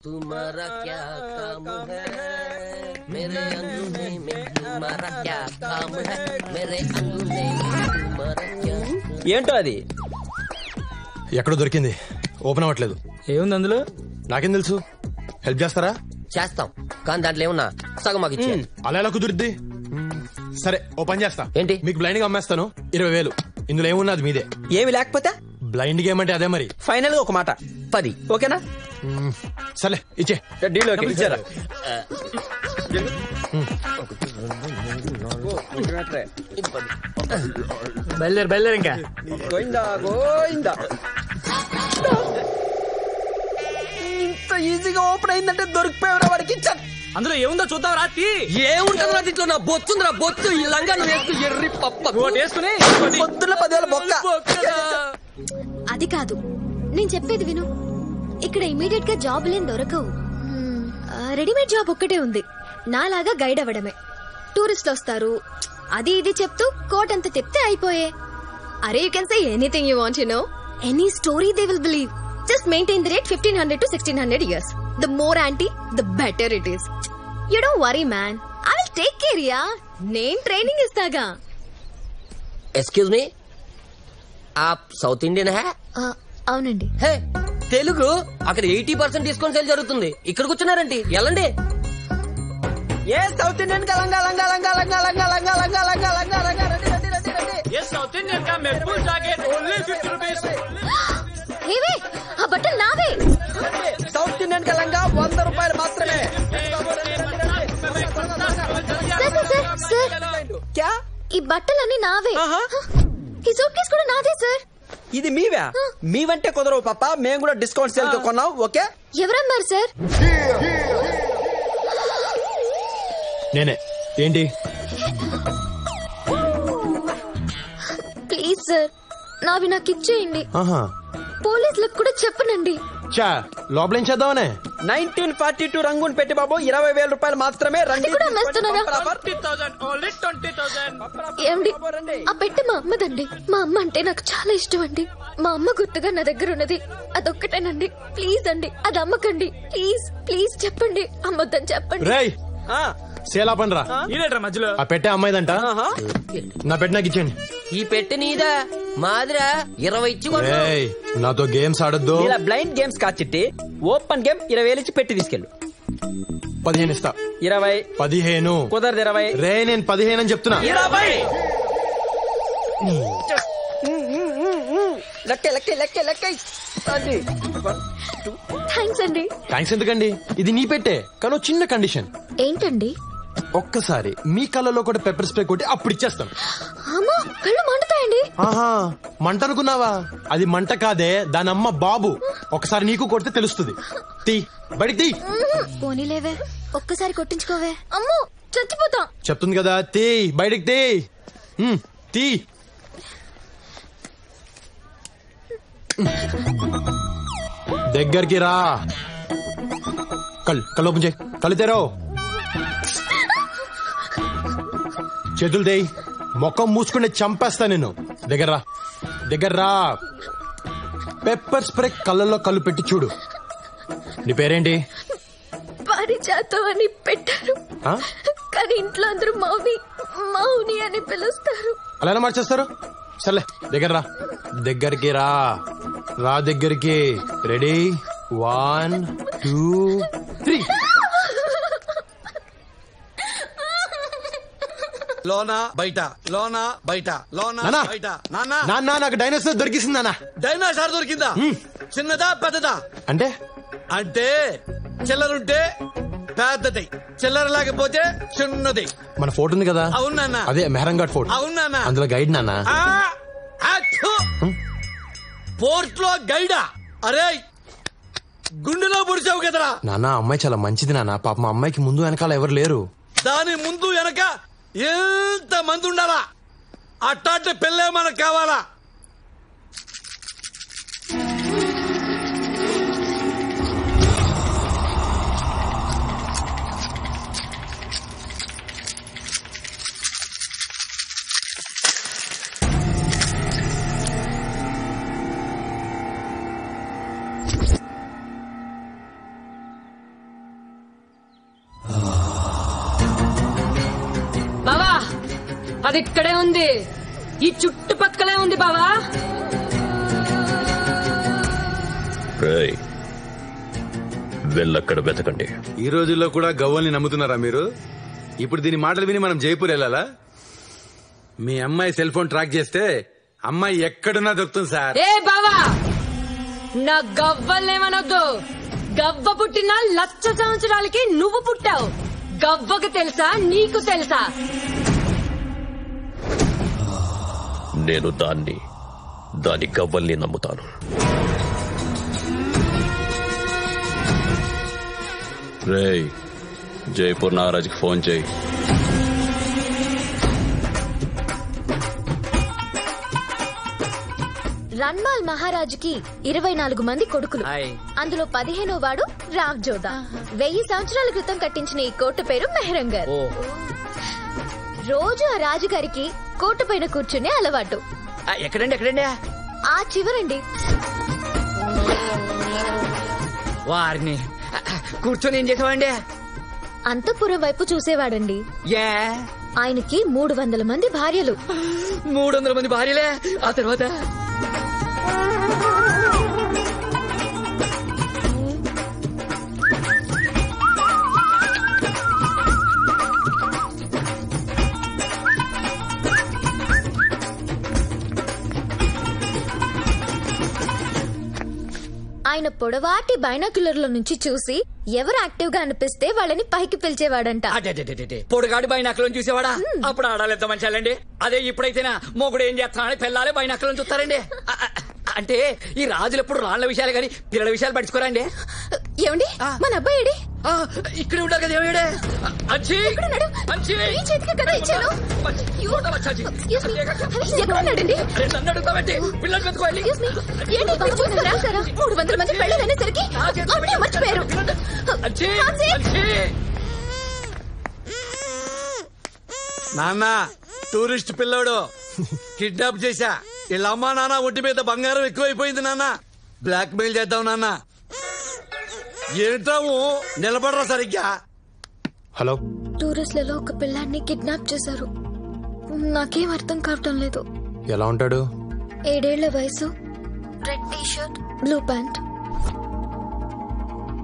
तुम्हारा क्या काम है मेरे अंगूठे में तुम्हारा क्या काम है मेरे अंगूठे में तुम्हारा क्या ఏంటో అది ఎక్కడో దొరికింది, ఓపెన్ అవ్వట్లేదు. ఏముంది అందులో? నాకేం తెలుసు, హెల్ప్ చేస్తారా? చేస్తాం, కానీ దాంట్లో ఏమన్నా సగం మాకు ఇచ్చే. అలా ఎలా కుదురుద్ది? సరే ఓ పని చేస్తా. ఏంటి? మీకు బ్లైండ్ గా అమ్మేస్తాను, 20,000. ఇందులో ఏమున్నది మీదే. ఏమి లేకపోతే బ్లైండ్ గేమ్ అంటే అదే మరి. ఫైనల్ గా ఒక మాట 10, ఓకేనా? సరే ఇచ్చే డీల్ ఓకే. ఇచ్చారా? బయలుదేరు ఇంకా. గోయిందా గోయిందా. ఇంత ఈజీగా ఓపెన్ అయిందంటే దొరికిపోయావురా వాడికి. అందులో ఏముందో చూద్దాం రాత్రి. ఏముంటుందిరా దీంట్లో? నా బొచ్చుందిరా బొచ్చు. ఈ లంగా నువ్వు వేసుకు ఎర్రి పప్ప వేసుకుని పొద్దున్న 10,000 బొక్క. అది కాదు, నేను చెప్పేది విను. ఇక్కడ ఇమీడియట్ గా జాబులేం దొరకవు. రెడీమేడ్ జాబ్ ఒక్కటే ఉంది, నాలాగా గైడ్ అవ్వడమే. టూరిస్టులు వస్తారు, అది ఇది చెప్తూ కోట్ అంత తిప్తే అయిపోయే. అరే you can say anything you want, you know, any story they will believe. Just maintain the rate 1500 to 1600 years. The more anti, the better it is. You don't worry, man. I will take care, yeah. నేను training ఇస్తాగా. Excuse me, आप south Indian హే? అవునండి. హే, తెలుగు. అక్కడ 80% discount sale జరుగుతుంది. ఇక్కడ కూర్చున్నారండి, వెళ్ళండి. ఏ south Indian కా లంగా లంగా లంగా లంగా లంగా లంగా లంగా లంగా లంగా లంగా రండి రండి రండి రండి. ये साउथ इंडियन का महफूज जैकेट ओनली 50 रुपीस. ఏవే ఆ బట్టలు నావే. సౌత్ ఇండియన్ కా లంగా 100 రూపాయలు మాత్రమే. సార్ క్యా? ఈ బట్టలన్నీ నావే. ఈ సూట్ కేసు కూడా నాదే సార్. ఇది మీవే? మీవంటే కుదరవు పాప, మేము కూడా డిస్కౌంట్ సేల్ తో కొన్నాం. ఓకే. ఎవరన్నారు సార్? నేనే. ఏంటి? ప్లీజ్ సార్, నావి నాకు ఇచ్చేయండి. ఆహా, పోలీసులకు కూడా చెప్పనండి. చా లోపల ఏం చేద్దామనే. 1942 రంగుని పెట్టి బాబు 20,000 రూపాయలు మాత్రమే. రండి. కూడా అమ్మేస్తున్నారా? 20,000 ఓన్లీ 20,000. ఏమండి, ఆ పెట్టె మా అమ్మదండి. మా అమ్మ అంటే నాకు చాలా ఇష్టం అండి. మా అమ్మ గుర్తుగా నా దగ్గర ఉన్నది అదొక్కటేనండి. ప్లీజ్ అండి, అది అమ్మకండి. ప్లీజ్ ప్లీజ్ చెప్పండి, అమ్మొద్దని చెప్పండి. రేయ్ సేలాపన్ రా. ఈనేట్రా మధ్యలో? ఆ పెట్టే అమ్మాయిదంట, నా పెట్టి నాకు ఇచ్చేయండి. ఈ పెట్టె నీదా? మాదిరా 20 ఇచ్చి కొను. రేయ్ నాతో గేమ్స్ ఆడొద్దు. ఇలా బ్లైండ్ గేమ్స్ కాదు చిట్టి. ఓపెన్ గేమ్ 20,000 ఇచ్చి పెట్టి తీసుకెళ్ళు. 15 ఇస్తా. 20. 15 కుదరదు. 20. రే నేను 15 అని చెప్తున్నా. 20. లెక్క లెక్క లెక్క లెక్క. థ్యాంక్స్ అండి. థ్యాంక్స్ ఎందుకండి, ఇది నీ పెట్టే, కానీ చిన్న కండిషన్. ఏంటండి? ఒక్కసారి మీ కళ్ళలో కూడా పెప్పర్ స్ప్రే కొట్టి అప్పుడు ఇచ్చేస్తాను. అమ్మో, కళ్ళు మండుతాయండి. ఆహా, మంట అనుకున్నావా? అది మంట కాదే, దాని అమ్మ బాబు. ఒకసారి నీకు కొడితే తెలుస్తుంది. తీ బయటికి తీ. పోనీలేవే, ఒక్కసారి కొట్టించుకోవే. అమ్మో చచ్చిపోతా. చెప్తుంది కదా, తీ బయటికి తీ. తీ. దగ్గరికి రా. కళ్ళు ఓపెన్ చేయి. కళ్ళు తెరో. చేతులు దేయి. ముఖం మూసుకుని చంపేస్తా నిన్ను. దగ్గర రా. పెప్పర్ స్ప్రే కళ్ళల్లో కళ్ళు పెట్టి చూడు. నీ పేరేంటి? పారిజాతం అని పెట్టారు, కానీ ఇంట్లో అందరూ మౌని అని పిలుస్తారు. అలా మార్చేస్తారు. సర్లే దగ్గరికి రా. దగ్గరికి. రెడీ 1 2 3. లోనా బయట, లోనా బయట, లోనా బయట. నాన్న నాకు డైనోసార్ దొరికిసింది. నాన్న డైనోసార్ దొరికిందా? చిన్నదా పెద్దదా? అంటే చిల్లరుంటే పెద్దది, చిల్లర లేకపోతే చిన్నది. మన ఫోటో ఉంది కదా? అవునా? అదే మెహరంఘాట్ ఫోటో. అవునా? అందులో గైడ్ నాన్న. పోర్ట్ లో గైడా? అరే గుండెలో పొడిచావు కదరా నాన్న. అమ్మాయి చాలా మంచిది నాన్న. పాప మా అమ్మాయికి ముందు వెనకాల ఎవరు లేరు. దాని ముందు వెనక ఎంత మంది ఉండాలా? అట్టాంటి పెళ్ళే మనకు కావాలా? అది ఇక్కడే ఉంది, ఈ చుట్టుపక్కలే ఉంది బావా. వెళ్ళక్కడ వెతకండి. ఈ రోజుల్లో కూడా గవ్వల్ని నమ్ముతున్నారా మీరు? ఇప్పుడు దీని మాటలు విని మనం జైపూర్ వెళ్ళాలా? మీ అమ్మాయి సెల్ ఫోన్ ట్రాక్ చేస్తే అమ్మాయి ఎక్కడున్నా దొరుకుతుంది సార్. ఏ బావా, నా గవ్వల్నేమనొద్దు. గవ్వ పుట్టిన 1,00,000 సంవత్సరాలకి నువ్వు పుట్టావు. గవ్వకు తెలుసా, నీకు తెలుసా? నేను దాని గవ్వల్ని నమ్ముతాను. రేయ్, జైపూర్ నాగరాజ్కి ఫోన్ చేయి. రన్మాల్ మహారాజుకి 24 మంది కొడుకులు. అందులో 15వ వాడు రావ్ జోదా. 1000 సంవత్సరాల క్రితం కట్టించిన ఈ కోట పేరు మెహరంగర్. రోజు ఆ రాజుగారికి కోట పైన కూర్చునే అలవాటు. ఎక్కడండి? ఆ చివరండి. వారిని కూర్చొని ఏం చేసేవాడి? అంతఃపురం వైపు చూసేవాడండి. ఆయనకి 300 మంది భార్యలు. 300 మంది భార్యలే? ఆ తర్వాత ఆయన పొడవాటి బైనాక్యులర్ల నుంచి చూసి ఎవరు యాక్టివ్ గా అనిపిస్తే వాళ్ళని పైకి పిలిచేవాడంట. పొడుగాడి బైనాకులను చూసేవాడా? అప్పుడు ఆడాలి ఎంత మంచాలండి. అదే ఇప్పుడైతేనా మొగుడు ఏం చేస్తున్నాడని పిల్లాలే బైనాకులను చూస్తారండి. అంటే ఈ రాజులు ఎప్పుడు రాళ్ల విషయాలు గాని పిల్లల విషయాలు పట్టించుకోరండి. ఏమండి, మన అబ్బాయి ఏడి? ఇక్కడే ఉంటారు కదా. ఏమిడే నన్ను అడుగుతామండి. పిల్లలు పెట్టుకోవాలి. 300 మంది పెళ్ళనేసరికి మర్చిపోయారు. నాన్న, టూరిస్ట్ పిల్లోడు కిడ్నాప్ చేశా. వీళ్ళ అమ్మా నాన్న ఒంటి మీద బంగారం ఎక్కువైపోయింది నాన్న. బ్లాక్ మెయిల్ చేద్దాం నాన్న. ఏంటాము నిలబడరా సరిగ్గా. హలో, టూరిస్ట్లలో ఒక పిల్లాన్ని కిడ్నాప్ చేశారు. నాకేం అర్థం కావటం లేదు. ఎలా ఉంటాడు? 7 ఏళ్ల వయసు, red T shirt, blue pant.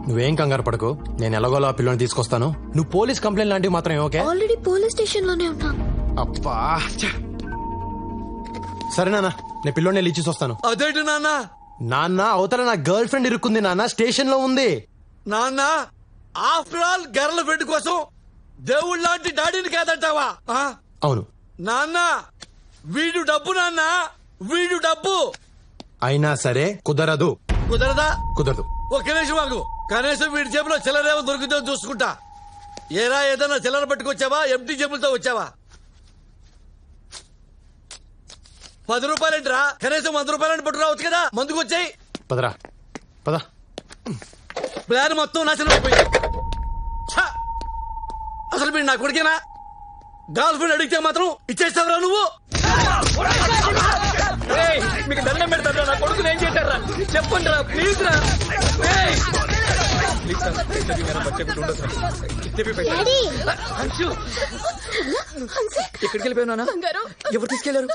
నువ్వేం కంగారు పడకు, నేను ఎలాగోలా ఆ పిల్లని తీసుకొస్తాను. నువ్వు పోలీస్ కంప్లైంట్ లాంటివి మాత్రం ఓకే? ఆల్రెడీ పోలీస్ స్టేషన్ లోనే ఉన్నా. అబ్బా, సరే నాన్న, నేను పిల్లోని వెళ్ళి ఇచ్చేసి వస్తాను. అదేంటి నాన్న, అవతల నా గర్ల్ ఫ్రెండ్ ఇరుక్కుంది నాన్న, స్టేషన్ లో ఉంది. నాన్న, ఆఫ్టర్ ఆల్ గర్ల్ ఫ్రెండ్ కోసం దేవుళ్ళ లాంటి డాడీని కాదంటావా? అవును నాన్న, వీడు డబ్బు నాన్న, వీడు డబ్బు. అయినా సరే కుదరదు. కుదరదా? కుదరదు. ఒక్క నిమిషం ఆగు. కనీసం వీడి జేబులో చిల్లరేమో దొరుకుతుందో చూసుకుంటా. ఏరా, ఏదన్నా చిల్లర పట్టుకొచ్చావా? ఎంటీ జేబులతో వచ్చావా? 10 రూపాయలేంట్రా? కనీసం 100 రూపాయలని పట్టు రావచ్చు కదా. మందుకు వచ్చాయి. పదరా పద. ప్లాన్ మొత్తం నాశనం అయిపోయింది. అసలు మీరు నా కొడుకేనా? గర్ల్ ఫ్రెండ్ అడిగితే మాత్రం ఇచ్చేస్తావరా నువ్వు? మీకు దండం పెడతారా? నా కొడుకుని ఏం చేశారా? చెప్పండి రా, ప్లీజ్ రా. ఎక్కడికి వెళ్ళిపోయినా? ఎవరు తీసుకెళ్లారు?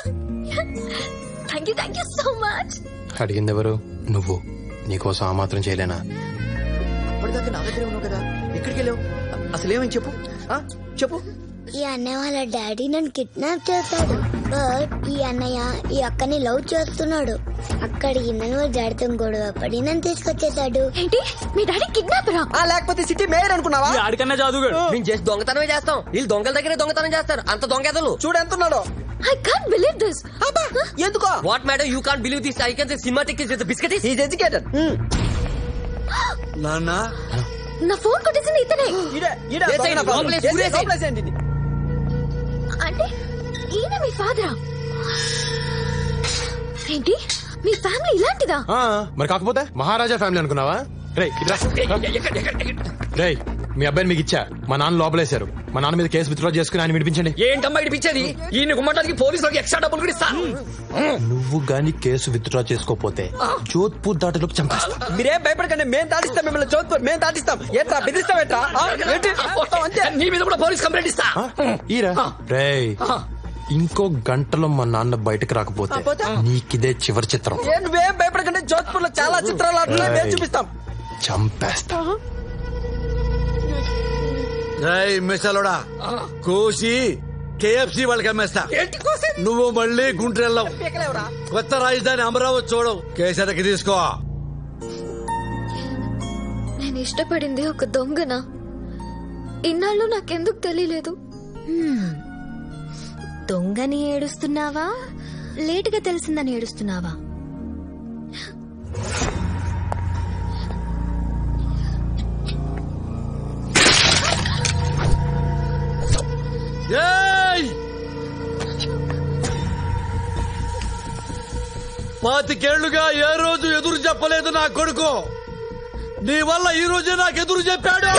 Thank you so much. అడిగింది ఎవరు? నువ్వు. నీకోసం ఆ మాత్రం చేయలేనా? అప్పటిదాకా నా దగ్గరే ఉన్నావు కదా, ఎక్కడికి వెళ్ళావు? అసలేమని చెప్పు, చెప్పు. ఈ అన్నయ్య వాళ్ళ డాడీ నన్ను కిడ్నాప్ చేస్తాడు. బట్ ఈ అన్నయ్య ఈ అక్కని లవ్ చేస్తున్నాడు. అక్కడికి నన్ను డాడీతో గొడవ పడి నన్ను తీసుకొచ్చేసాడు. ఏంటి, మీ డాడీ కిడ్నాపరా? లేకపోతే సిటీ మేయర్ అనుకున్నావా? ఆడికన్నా జాదుగాడు. మేము చేసి దొంగతనమే చేస్తాం. వీళ్ళు దొంగల దగ్గరే దొంగతనం చేస్తారు. అంత దొంగెదలు చూడు ఎంతున్నాడు. I can't believe this. ఎందుకో? What madam, you can't believe this. I can say cinematic is biscuit. He's educated. నాన్న, నా ఫోన్ కొట్టేసింది ఇతనే. అంటే ఈయన మీ ఫాదరా? ఏంటి, మీ ఫ్యామిలీ ఇలాంటిదా? మరి కాకపోతే మహారాజా ఫ్యామిలీ అనుకున్నావా? రే, మీ అబ్బాయిని మీకు ఇచ్చా. మా నాన్న లోపలేశారు. మా నాన్న మీద కేసు విత్డ్రా చేసుకుని ఆయన విడిపించండి. ఏంటమ్మా ఇడిపించేది? ఈయన గుమ్మటానికి పోలీసులకు ఎక్స్ట్రా డబ్బులు కూడా ఇస్తా. నువ్వు గాని కేసు విత్డ్రా చేసుకోపోతే జోధ్పూర్ దాటిలోకి చంపేస్తా. మీరేం భయపడకండి, మేము దాటిస్తాం మిమ్మల్ని. జోధ్పూర్ మేము దాటిస్తాం. ఏంట్రా బెదిరిస్తావేట్రా? నీ మీద కూడా పోలీస్ కంప్లైంట్ ఇస్తా. ఈరా రేయ్, ఇంకో గంటలో మా నాన్న బయటకు రాకపోతే నీకిదే చివరి చిత్రం. నువ్వేం భయపడకండి, జోధ్పూర్ లో చాలా చిత్రాలు ఆడుతున్నాయి, మేము చూపిస్తాం. చంపేస్తా. మిసాలోడా కోసి KFC వాళ్ళకి అమ్మేస్తా. నువ్వు మళ్ళీ గుంటూరు వెళ్ళావు. కొత్త రాజధాని అమరావతి చూడవు. కేసరికి తీసుకో. నేను ఇష్టపడింది ఒక దొంగనా? ఇన్నాళ్ళు నాకెందుకు తెలియలేదు? దొంగని ఏడుస్తున్నావా, లేటుగా తెలిసిందని ఏడుస్తున్నావా? పాతికేళ్లుగా ఏ రోజు ఎదురు చెప్పలేదు నా కొడుకు. నీ వల్ల ఈ రోజే నాకు ఎదురు చెప్పాడు.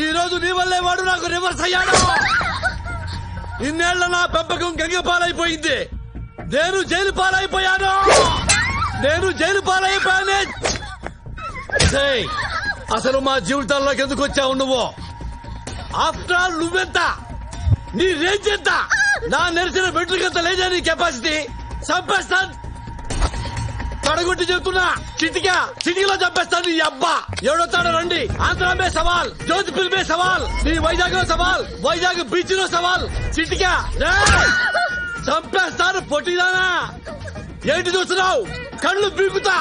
ఈ రోజు నీ వల్లే వాడు నాకు రివర్స్ అయ్యాడు. ఇన్నేళ్ల నా పెంపకం గంగ పాలైపోయింది. నేను జైలు పాలైపోయాను. అసలు మా జీవితాల్లోకి ఎందుకు వచ్చావు నువ్వు? ఆఫ్టర్ ఆల్ నువ్వెంత, నీ రేంజ్ ఎంత? నా నెరిసిన బెడ్రూకంత లేదా నీ కెపాసిటీ? చంపేస్తాను, తడగొట్టి చెబుతున్నా. సిటీలో చంపేస్తాను. నీ అబ్బా ఎవడొస్తాడో రండి. ఆంధ్ర మే సవాల్, జోధ్పూర్ మే సవాల్, నీ వైజాగ్ లో సవాల్, వైజాగ్ బీచ్ లో సవాల్. చిటికా చంపేస్తాను. పొట్టిదానా ఏంటి చూస్తున్నావు? కళ్ళు బీగుతా.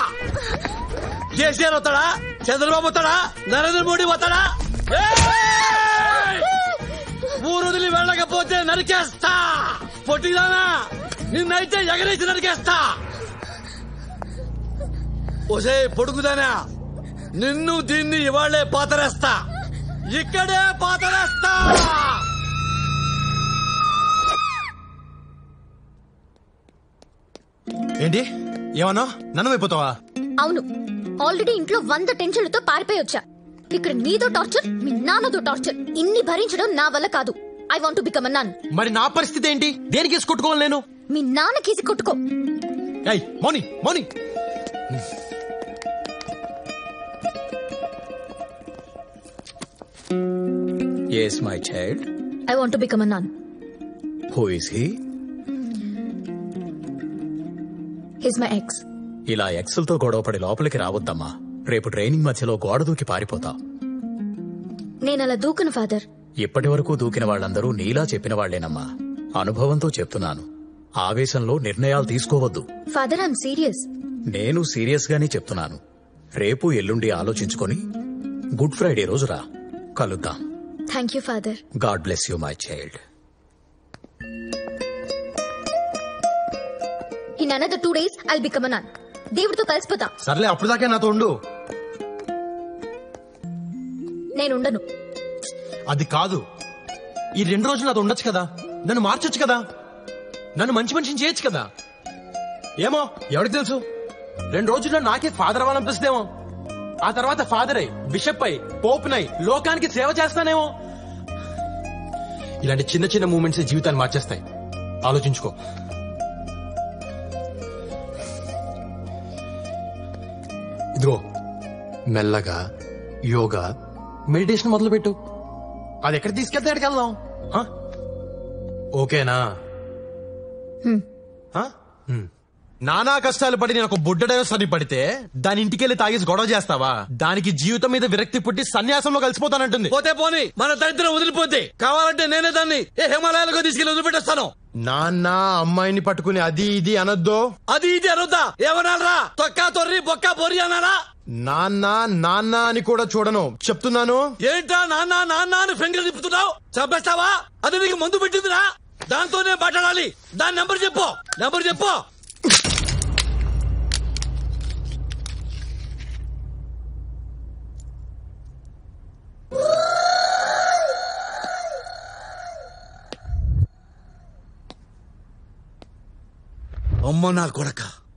కేసీఆర్ వస్తాడా? చంద్రబాబు వస్తాడా? నరేంద్ర మోడీ వస్తాడా? ఊరు వదిలి వెళ్ళకపోతే నరికేస్తా. పొట్టిదానా నిన్నైతే ఎగరేసి నరికేస్తా. ఒసే పొడుగుదానా, నిన్ను దీన్ని ఇవాళ్లే పాతరేస్తా. ఇక్కడే పాతరేస్తా. ఏంటి ఏమన్నా? నన్ను అయిపోతావా? అవును, ఆల్రెడీ ఇంట్లో 100 టెన్షన్లతో పారిపోయి వచ్చా. ఇక్కడ నీతో టార్చర్, మీ నాన్నతో టార్చర్, ఇన్ని భరించడం నా వల్ల కాదు. I want to become a nun. మరి నా పరిస్థితి ఏంటి? దేనికి కేసు కొట్టుకోవాలి నేను? మీ నాన్న కేసి కొట్టుకో. మౌని Yes, my child. I want to become a nun. Who is he? He's my ex. ఇలా ఎక్స్లతో గొడవపడి లోపలికి రావద్దమ్మా. రేపు ట్రైనింగ్ మధ్యలో గోడ దూకి పారిపోతావు. నేనలా దూకను ఫాదర్. ఇప్పటి వరకు దూకిన వాళ్ళందరూ నీలా చెప్పిన వాళ్లేనమ్మా. అనుభవంతో చెప్తున్నాను. ఆవేశంలో నిర్ణయాలు తీసుకోవద్దు. Father, I'm serious. నేను సీరియస్ గానే చెప్తున్నాను. రేపు ఎల్లుండి ఆలోచించుకొని గుడ్ ఫ్రైడే రోజు రా, కలుద్దాం. Thank you father. God bless you my child. In another 2 days I'll become a nun. దేవుడితో కలిసిపోతా. సర్లే, అప్పుడు దాకా నాతో ఉండు. నేనుండను. అది కాదు, ఈ 2 రోజులు నాతో ఉండొచ్చు కదా. నన్ను మార్చొచ్చు కదా. నన్ను మంచి మనిషిని చేయొచ్చు కదా. ఏమో, ఎవరికి తెలుసు? 2 రోజుల్లో నాకే ఫాదర్ అవ్వాలనిపిస్తుందేమో. ఆ తర్వాత ఫాదర్ అయి, బిషప్ అయి, పోప్ నై లోకానికి సేవ చేస్తానేమో. ఇలాంటి చిన్న చిన్న మూమెంట్స్ జీవితాన్ని మార్చేస్తాయి. ఆలోచించుకో. ఇదిగో, మెల్లగా యోగా, మెడిటేషన్ మొదలు పెట్టు. అది ఎక్కడ తీసుకెళ్తే ఎక్కడికి వెళ్దాం. ఓకేనా? నానా కష్టాలు పడి నేను ఒక బుడ్డడో సరి పడితే దాని ఇంటికెళ్ళి తాగేసి గొడవ చేస్తావా? దానికి జీవితం మీద విరక్తి పుట్టి సన్యాసంలో కలిసిపోతానంటుంది. పోతే పోని, మన దరిద్రం వదిలిపోతే కావాలంటే నేనే దాన్ని హిమాలయాలకు తీసుకెళ్లి వదిలిపెట్టేస్తాను. నాన్న అమ్మాయిని పట్టుకుని అది ఇది అనొద్దు. అది ఇది అనొద్దా? ఏమనాలరా? తొక్కా తొర్రి బొక్క బొరి అనాలా? నాన్న నాన్న అని కూడా చూడను, చెప్తున్నాను. ఏంటా నాన్న నాన్న అని ఫింగర్ తిప్పుతున్నావు? చంపేస్తావా? అది నీకు మందు పెట్టిందిరా? దాంతోనే మాట్లాడాలి. దాని నెంబర్ చెప్పు. అమ్మ నా కొడక,